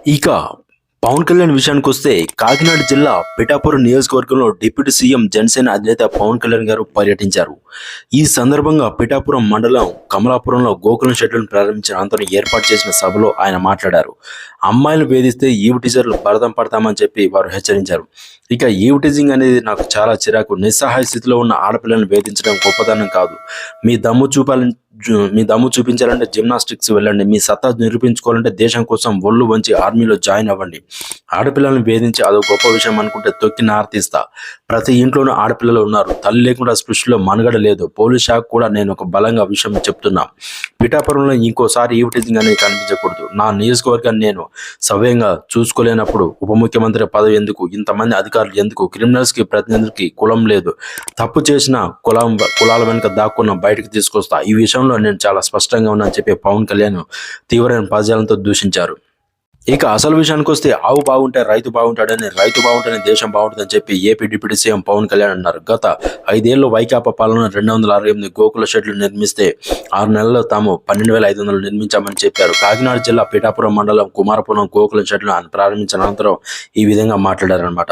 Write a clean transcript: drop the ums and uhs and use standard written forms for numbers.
ఇక పవన్ కళ్యాణ్ విషయానికి వస్తే కాకినాడ జిల్లా పిఠాపురం నియోజకవర్గంలో డిప్యూటీ సీఎం జనసేన అధినేత పవన్ కళ్యాణ్ గారు పర్యటించారు. ఈ సందర్భంగా పిఠాపురం మండలం కమలాపురంలో గోకులం షెడ్యూల్ను ప్రారంభించిన అనంతరం ఏర్పాటు చేసిన సభలో ఆయన మాట్లాడారు. అమ్మాయిలు వేధిస్తే ఈవ్ టీచర్లు భరతం పడతామని చెప్పి వారు హెచ్చరించారు. ఇక ఈవ్ టీజింగ్ అనేది నాకు చాలా చిరాకు. నిస్సహాయ స్థితిలో ఉన్న ఆడపిల్లలను వేధించడం గొప్పతనం కాదు. మీ దమ్ము చూపించాలంటే జిమ్నాస్టిక్స్ వెళ్ళండి. మీ సత్తా నిరూపించుకోవాలంటే దేశం కోసం ఒళ్ళు వంచి ఆర్మీలో జాయిన్ అవ్వండి. ఆడపిల్లలను వేధించి అదో గొప్ప విషయం అనుకుంటే తొక్కి నార్తీస్తా. ప్రతి ఇంట్లోనూ ఆడపిల్లలు ఉన్నారు. తల్లి లేకుండా స్పృష్టిలో మనుగడ లేదు. పోలీస్ శాఖ కూడా నేను ఒక బలంగా విషయం చెప్తున్నా. పిఠాపురంలో ఇంకోసారి ఈవ్ టీజింగ్ అనేది కనిపించకూడదు. నా నియోజకవర్గాన్ని నేను సవ్యంగా చూసుకోలేనప్పుడు ఉప ముఖ్యమంత్రి పదవి ఎందుకు? ఇంతమంది అధికారులు ఎందుకు? క్రిమినల్స్ కి ప్రతినిధులకి కులం లేదు. తప్పు చేసిన కులాల వెనుక దాక్కున్న బయటకు తీసుకొస్తా. ఈ విషయంలో నేను చాలా స్పష్టంగా ఉన్నానని చెప్పి పవన్ కళ్యాణ్ తీవ్రమైన పదజాలంతో దూషించారు. ఇక అసలు విషయానికి వస్తే ఆవు బాగుంటే రైతు బాగుంటాడని, రైతు బాగుంటేనే దేశం బాగుంటుందని చెప్పి AP deputy CM Pawan Kalyan అన్నారు. గత 5 ఏళ్లు వైకాపా పాలన 268 గోకుల షెడ్లు నిర్మిస్తే 6 నెలల్లో తాము 12,500 నిర్మించామని చెప్పారు. కాకినాడ జిల్లా పిఠాపురం మండలం కుమారపురం గోకుల షెడ్లను ప్రారంభించిన అనంతరం ఈ విధంగా మాట్లాడారన్నమాట.